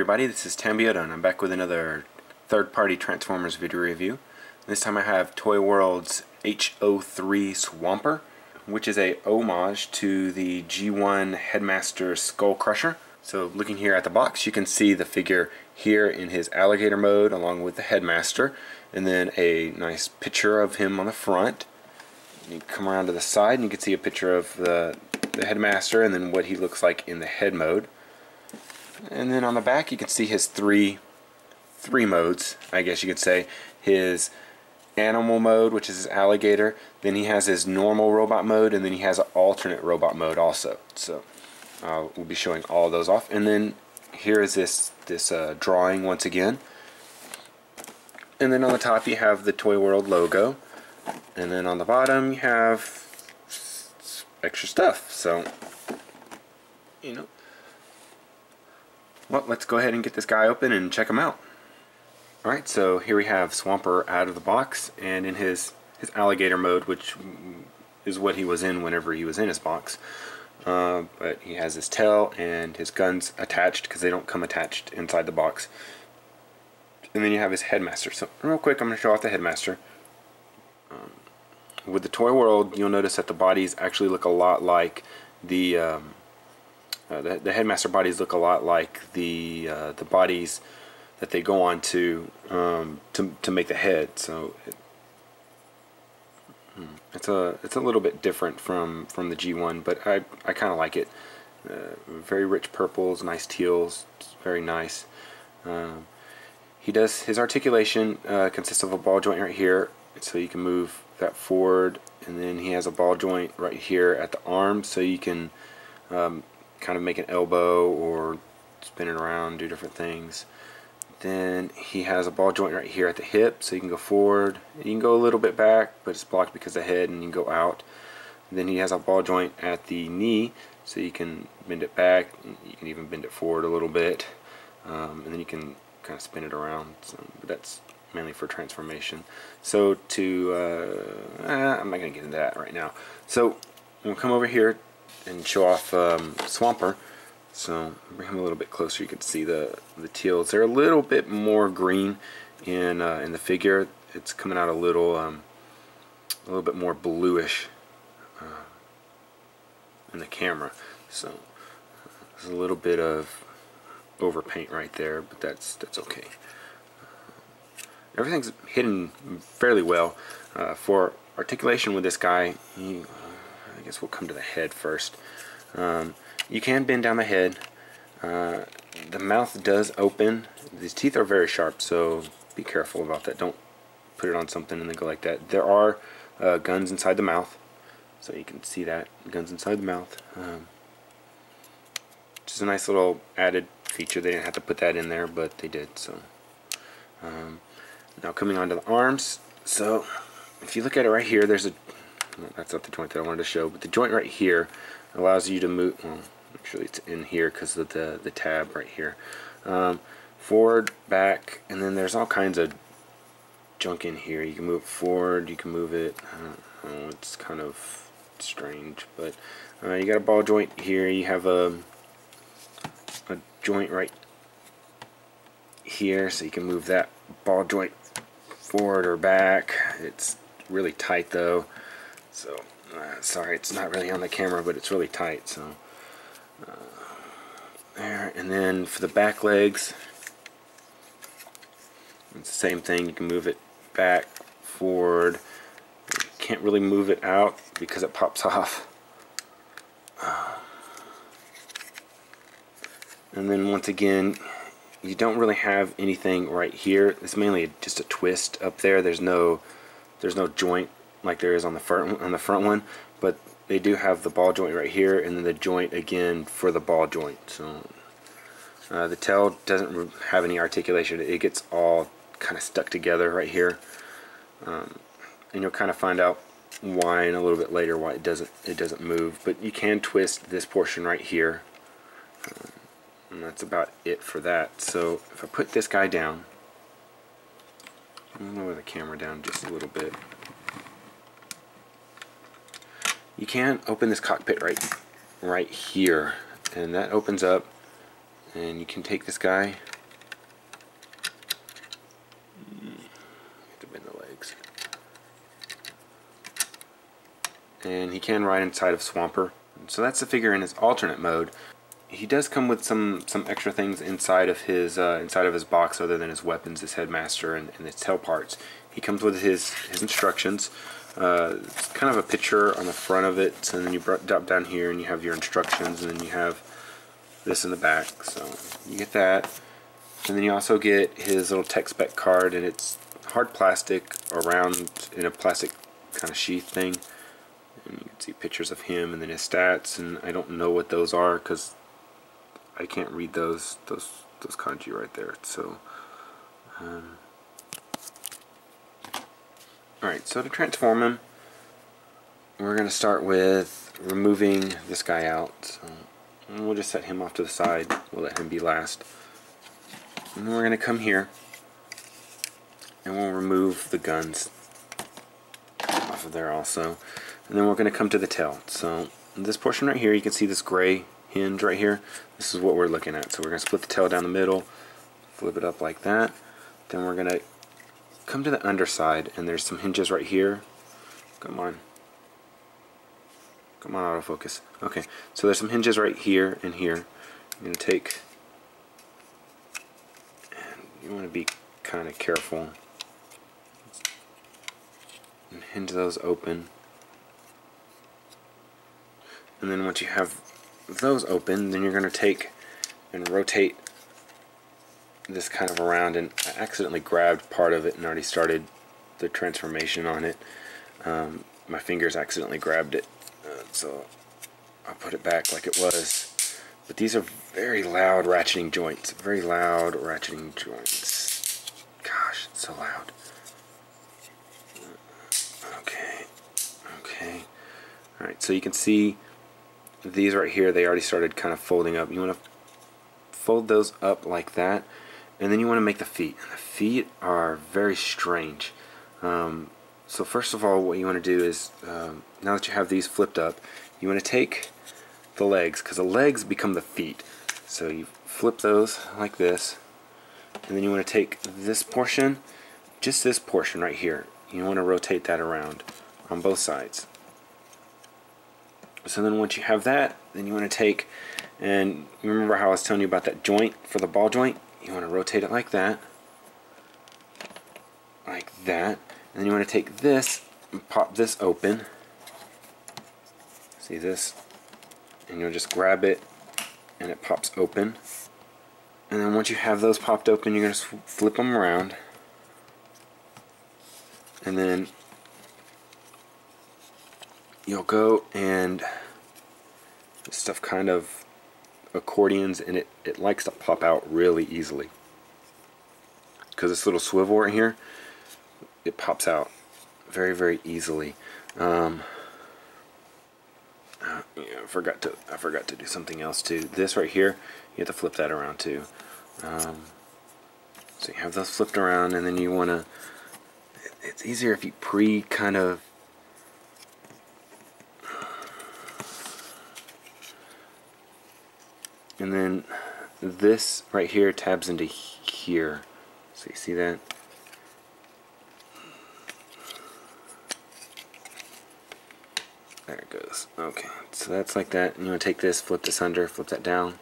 everybody, this is Tambioda and I'm back with another third-party Transformers video review. This time I have ToyWorld's H-03 Swamper, which is a homage to the G1 Headmaster Skullcruncher. So looking here at the box, you can see the figure here in his alligator mode along with the Headmaster, and then a nice picture of him on the front. You come around to the side and you can see a picture of the Headmaster and then what he looks like in the head mode. And then on the back you can see his three modes, I guess you could say. His animal mode, which is his alligator, then he has his normal robot mode, and then he has an alternate robot mode also. So we'll be showing all of those off. And then here is this drawing once again. And then on the top you have the ToyWorld logo. And then on the bottom you have extra stuff. So, you know. Well, let's go ahead and get this guy open and check him out. Alright, so here we have Swamper out of the box, and in his alligator mode, which is what he was in whenever he was in his box. But he has his tail and his guns attached, because they don't come attached inside the box. And then you have his Headmaster. So real quick, I'm going to show off the Headmaster. With the ToyWorld, you'll notice that the bodies actually look a lot like the Headmaster bodies look a lot like the bodies that they go on to make the head. So it's a little bit different from the G1, but I kind of like it. Very rich purples, nice teals, it's very nice. His articulation consists of a ball joint right here, so you can move that forward, and then he has a ball joint right here at the arm, so you can kind of make an elbow or spin it around, do different things. Then he has a ball joint right here at the hip, so you can go forward. You can go a little bit back, but it's blocked because of the head, and you can go out. Then he has a ball joint at the knee, so you can bend it back. You can even bend it forward a little bit, and then you can kind of spin it around. So, but that's mainly for transformation. So I'm not going to get into that right now. So we'll come over here and show off Swamper. So bring him a little bit closer. You can see the teals. They're a little bit more green in the figure. It's coming out a little bit more bluish in the camera. So there's a little bit of overpaint right there, but that's okay. Everything's hidden fairly well. For articulation with this guy, I guess we'll come to the head first. You can bend down the head. The mouth does open. These teeth are very sharp, so be careful about that. Don't put it on something and then go like that. There are guns inside the mouth, so you can see that. Guns inside the mouth. Just a nice little added feature. They didn't have to put that in there, but they did. So now coming on to the arms. So if you look at it right here, there's that's not the joint that I wanted to show, but the joint right here allows you to move. Well, actually it's in here because of the tab right here. Forward, back, and then there's all kinds of junk in here. You can move it forward, you can move it. I don't know, it's kind of strange, but you got a ball joint here. You have a joint right here, so you can move that ball joint forward or back. It's really tight though, so sorry it's not really on the camera, but it's really tight. So there, and then for the back legs, it's the same thing. You can move it back, forward. You can't really move it out because it pops off. And then once again, you don't really have anything right here. It's mainly just a twist up there. There's no joint like there is on the front one, but they do have the ball joint right here, and then the joint again for the ball joint. So the tail doesn't have any articulation. It gets all kind of stuck together right here, and you'll kind of find out why in a little bit later why it doesn't move. But you can twist this portion right here. And that's about it for that. So if I put this guy down, I'll lower the camera down just a little bit. You can open this cockpit right here, and that opens up, and you can take this guy and he can ride inside of Swamper. So that's the figure in his alternate mode. He does come with some extra things inside of his box other than his weapons, his headmaster, and his tail parts. He comes with his instructions. It's kind of a picture on the front of it, and then you drop down here and you have your instructions, and then you have this in the back. So you get that, and then you also get his little tech spec card, and it's hard plastic around in a plastic kind of sheath thing. And you can see pictures of him and then his stats, and I don't know what those are because I can't read those kanji right there. So alright, so to transform him, we're going to start with removing this guy out. So, and we'll just set him off to the side. We'll let him be last. And then we're going to come here and we'll remove the guns off of there also. And then we're going to come to the tail. So this portion right here, you can see this gray hinge right here. This is what we're looking at. So we're going to split the tail down the middle, flip it up like that. Then we're going to come to the underside, and there's some hinges right here. Come on. Come on, autofocus. Okay, so there's some hinges right here and here. You're going to take, and you want to be kind of careful, and hinge those open. And then once you have those open, then you're going to take and rotate this kind of around, and I accidentally grabbed part of it and already started the transformation on it. My fingers accidentally grabbed it, so I'll put it back like it was. But these are very loud ratcheting joints. Very loud ratcheting joints. Gosh, it's so loud. Okay. Okay. Alright, so you can see these right here, they already started kind of folding up. You want to fold those up like that, and then you want to make the feet. And the feet are very strange. So first of all, what you want to do is, now that you have these flipped up, you want to take the legs, because the legs become the feet. So you flip those like this, and then you want to take this portion, just this portion right here, you want to rotate that around on both sides. So then once you have that, then you want to take, and remember how I was telling you about that joint for the ball joint? You want to rotate it like that, and then you want to take this and pop this open. See this? And you'll just grab it and it pops open. And then once you have those popped open, you're going to flip them around, and then you'll go, and this stuff kind of accordions, and it likes to pop out really easily because this little swivel right here, it pops out very, very easily. Yeah, I forgot to do something else too. This right here, you have to flip that around too. So you have those flipped around, and then you want to, it's easier if you kind of and then this right here tabs into here. So you see that? There it goes. Okay, so that's like that. And you want to take this, flip this under, flip that down.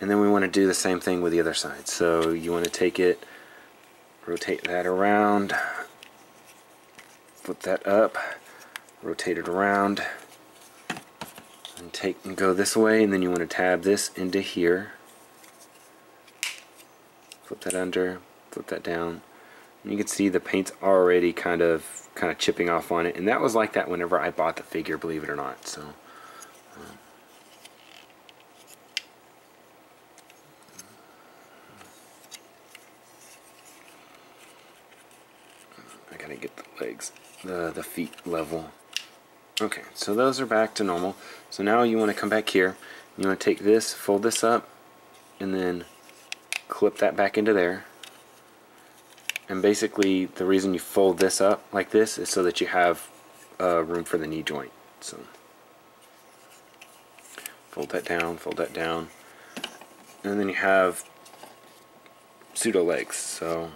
And then we want to do the same thing with the other side. So you want to take it, rotate that around, flip that up, rotate it around, and take and go this way, and then you want to tab this into here, flip that under, flip that down, and you can see the paint's already kind of chipping off on it, and that was like that whenever I bought the figure, believe it or not. So I gotta get the legs, the feet level. Okay, so those are back to normal. So now you want to come back here. You want to take this, fold this up, and then clip that back into there. And basically, the reason you fold this up like this is so that you have room for the knee joint. So fold that down, and then you have pseudo legs. So,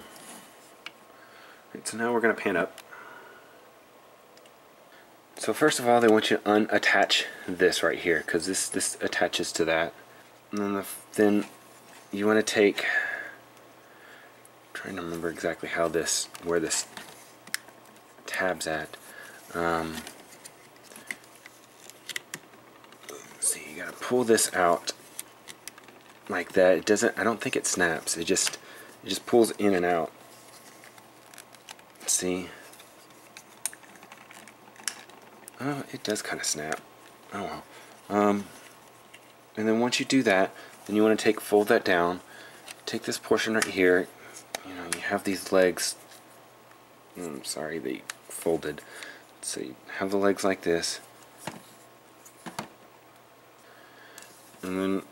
right, so now we're going to pan up. So first of all, they want you to unattach this right here, because this attaches to that. And then you want to take, I'm trying to remember exactly how where this tab's at. Let's see, you gotta pull this out like that. It doesn't, I don't think it snaps. It just pulls in and out. See? Oh, it does kind of snap. Oh well. And then once you do that, then you want to fold that down. Take this portion right here. You know, you have these legs. I'm sorry, they folded. So you have the legs like this. And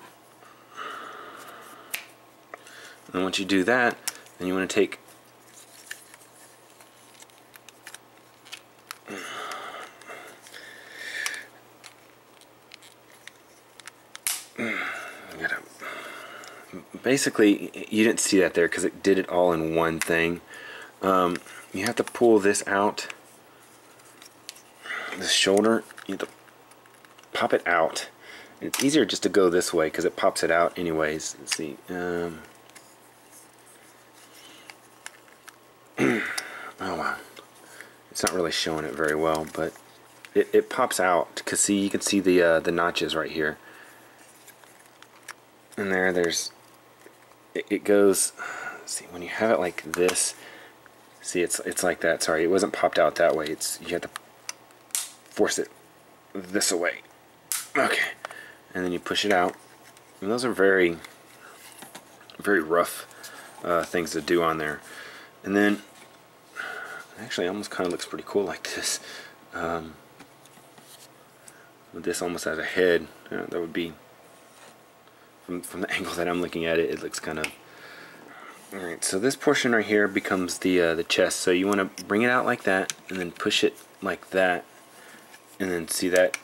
then once you do that, then you want to take basically, you didn't see that there because it did it all in one thing. You have to pull this out, this shoulder. You have to pop it out. It's easier just to go this way because it pops it out anyways. Let's see. Oh wow, it's not really showing it very well, but it pops out because see, you can see the notches right here, and there's it goes. See, when you have it like this, see, it's like that. Sorry, it wasn't popped out that way. You have to force it this away. Okay, and then you push it out. And those are very, very rough things to do on there. And then, actually, it almost kind of looks pretty cool like this. With this almost as a head, that would be, from the angle that I'm looking at it, it looks kind of. Alright, so this portion right here becomes the chest. So you want to bring it out like that, and then push it like that, and then see that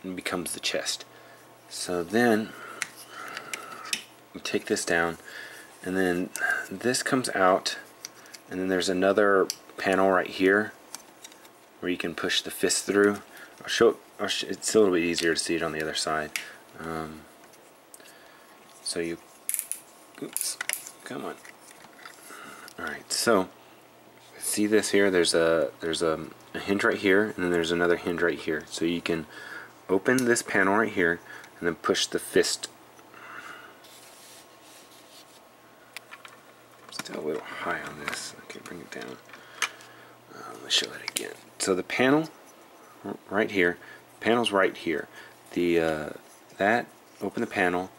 it becomes the chest. So then you take this down, and then this comes out, and then there's another panel right here where you can push the fist through. It's a little bit easier to see it on the other side. So you, oops, come on. Alright, so see this here? There's a hinge right here, and then there's another hinge right here. So you can open this panel right here, and then push the fist. Still a little high on this. Okay, bring it down. Let me show that again. So the panel right here, panel's right here. Open the panel,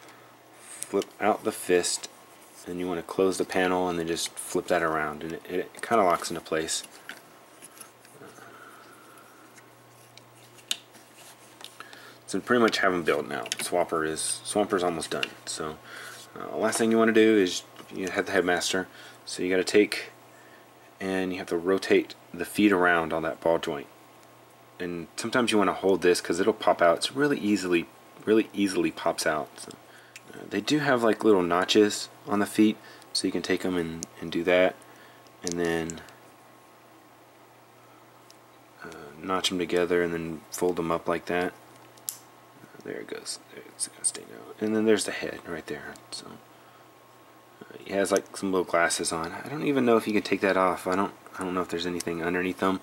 flip out the fist, and you want to close the panel, and then just flip that around, and it kind of locks into place. So pretty much have them built now. Swamper's almost done. So last thing you want to do is you have the headmaster. So you got to take and you have to rotate the feet around on that ball joint. And sometimes you want to hold this because it'll pop out. It's really easily pops out. So, they do have like little notches on the feet, so you can take them and do that, and then notch them together and then fold them up like that. There it goes. It's gonna stay now. And then there's the head right there. So he has like some little glasses on. I don't even know if you can take that off. I don't know if there's anything underneath them,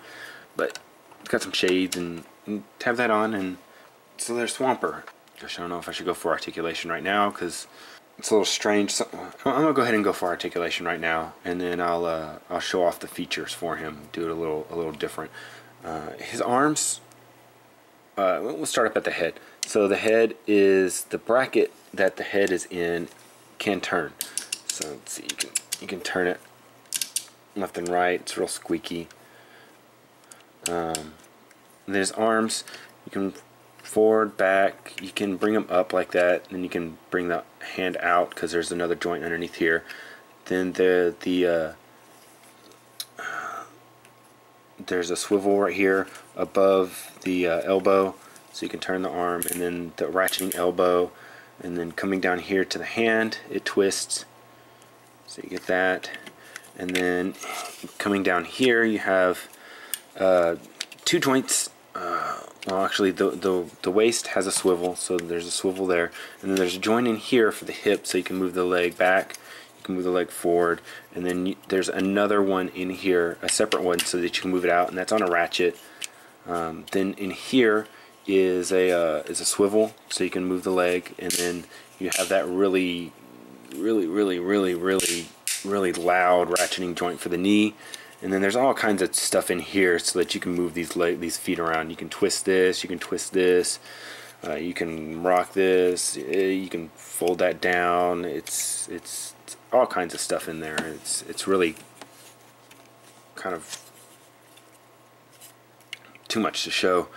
but it's got some shades, and have that on. And so there's Swamper. Gosh, I don't know if I should go for articulation right now because it's a little strange. So I'm gonna go ahead and go for articulation right now, and then I'll show off the features for him. Do it a little different. His arms. We'll start up at the head. So the head is the bracket that the head is in can turn. So let's see, you can turn it left and right. It's real squeaky. There's arms. You can forward, back. You can bring them up like that. Then you can bring the hand out because there's another joint underneath here. Then there's a swivel right here above the elbow, so you can turn the arm, and then the ratcheting elbow, and then coming down here to the hand, it twists, so you get that. And then coming down here, you have two joints well, actually, the waist has a swivel, so there's a swivel there, and then there's a joint in here for the hip, so you can move the leg back, you can move the leg forward, and then there's another one in here, a separate one, so that you can move it out, and that's on a ratchet. Then in here is a swivel, so you can move the leg, and then you have that really loud ratcheting joint for the knee. And then there's all kinds of stuff in here so that you can move these feet around. You can twist this, you can twist this, you can rock this, you can fold that down. It's all kinds of stuff in there. It's really kind of too much to show.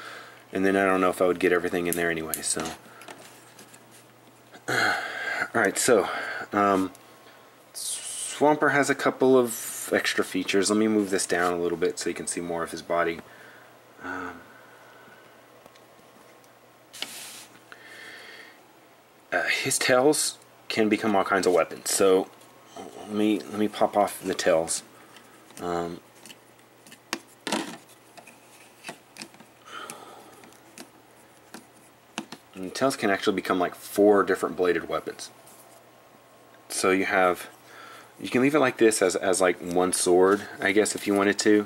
And then I don't know if I would get everything in there anyway. So, all right. So, Swamper has a couple of extra features. Let me move this down a little bit so you can see more of his body. His tails can become all kinds of weapons. So let me pop off the tails. And the tails can actually become like 4 different bladed weapons. So you can leave it like this as like one sword, I guess, if you wanted to.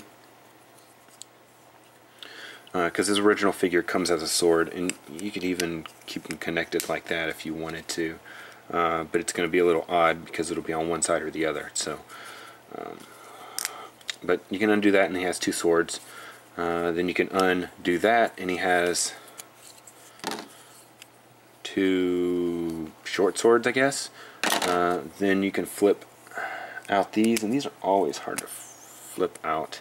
Because his original figure comes as a sword, and you could even keep them connected like that if you wanted to. But it's going to be a little odd because it'll be on one side or the other. So, but you can undo that, and he has 2 swords. Then you can undo that, and he has 2 short swords, I guess. Then you can flip out these, and these are always hard to flip out.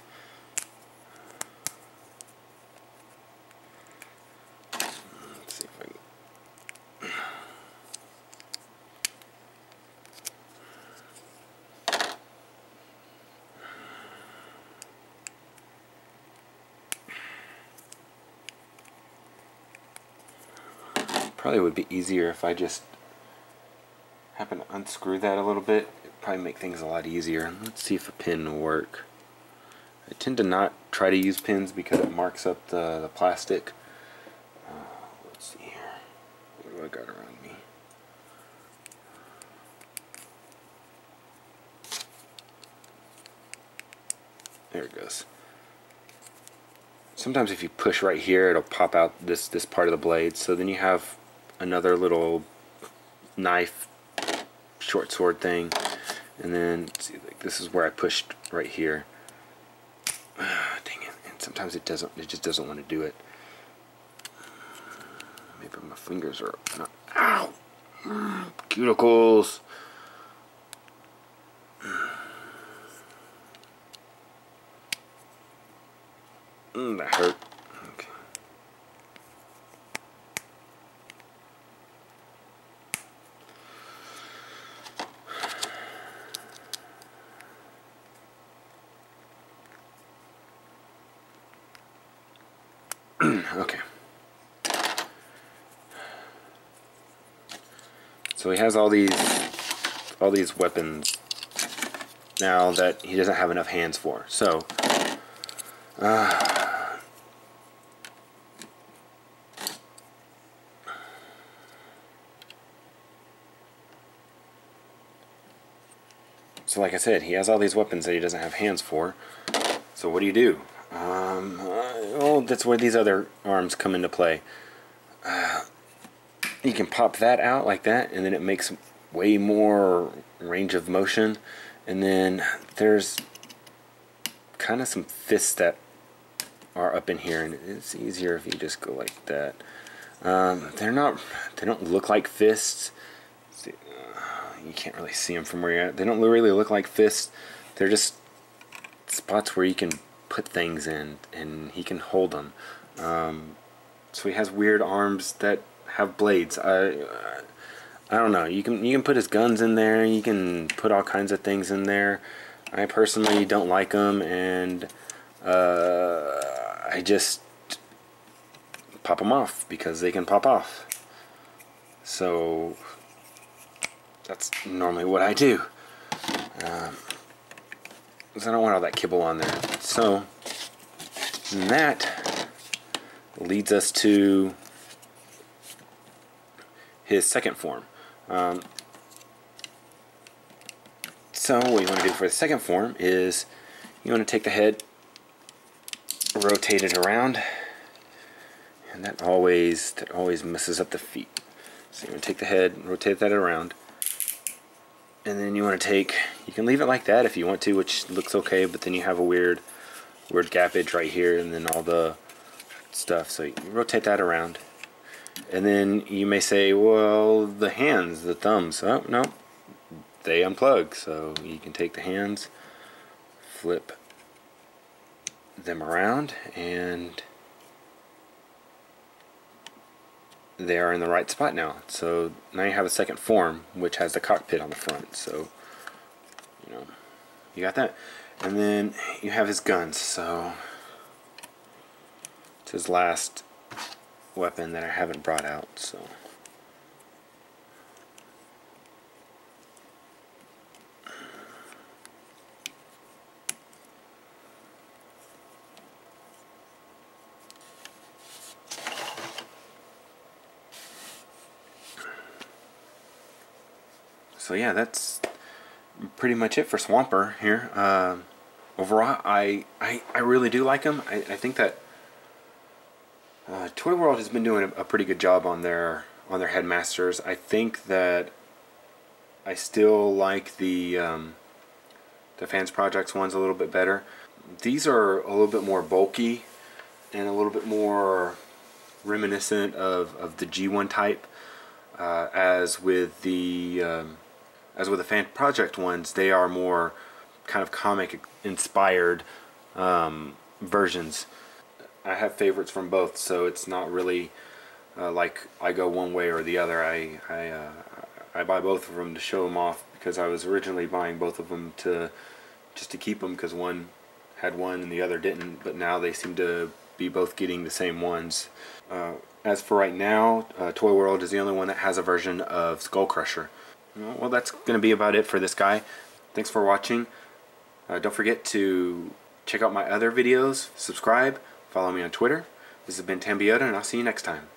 Let's see if I can. Probably would be easier if I just happen to unscrew that a little bit. It'd probably make things a lot easier. Let's see if a pin will work. I tend to not try to use pins because it marks up the plastic. Let's see here. What do I got around me? There it goes. Sometimes if you push right here, it'll pop out this part of the blade. So then you have another little knife, short sword thing, and then see, like, this is where I pushed right here. Dang it! And sometimes it just doesn't want to do it. Maybe my fingers are not. Ow! Cuticles. That hurt. Okay. Okay. So he has all these weapons now that he doesn't have enough hands for. So so like I said, he has all these weapons that he doesn't have hands for. So what do? Well, that's where these other arms come into play. You can pop that out like that, and then it makes way more range of motion. And then there's kind of some fists that are up in here, and it's easier if you just go like that. They don't look like fists. See, you can't really see them from where you're at. They don't really look like fists. They're just spots where you can put things in, and he can hold them. So he has weird arms that have blades. I don't know. You can put his guns in there. You can put all kinds of things in there. I personally don't like them, and I just pop them off because they can pop off. So that's normally what I do. Because I don't want all that kibble on there. So that leads us to his second form. So what you want to do for the second form is you want to take the head, rotate it around, and that always messes up the feet. So you want to take the head, rotate that around, and then you want to take, you can leave it like that if you want to, which looks okay, but then you have a weird gappage right here, and then all the stuff. So you rotate that around, and then you may say, well, the hands, the thumbs, oh no, they unplug. So you can take the hands, flip them around, and they are in the right spot now. So now you have a second form which has the cockpit on the front. So you got that. And then you have his guns. So it's his last weapon that I haven't brought out. So yeah, that's pretty much it for Swamper here. Overall, I really do like him. I think that ToyWorld has been doing a pretty good job on their headmasters. I think that I still like the Fans Projects ones a little bit better. These are a little bit more bulky and a little bit more reminiscent of the G1 type. As with the Fan Project ones, they are more kind of comic inspired versions. I have favorites from both, so it's not really like I go one way or the other. I buy both of them to show them off, because I was originally buying both of them just to keep them, because one had one and the other didn't, but now they seem to be both getting the same ones. As for right now, ToyWorld is the only one that has a version of Skullcruncher. Well, that's going to be about it for this guy. Thanks for watching. Don't forget to check out my other videos, subscribe, follow me on Twitter. This has been Tambiota, and I'll see you next time.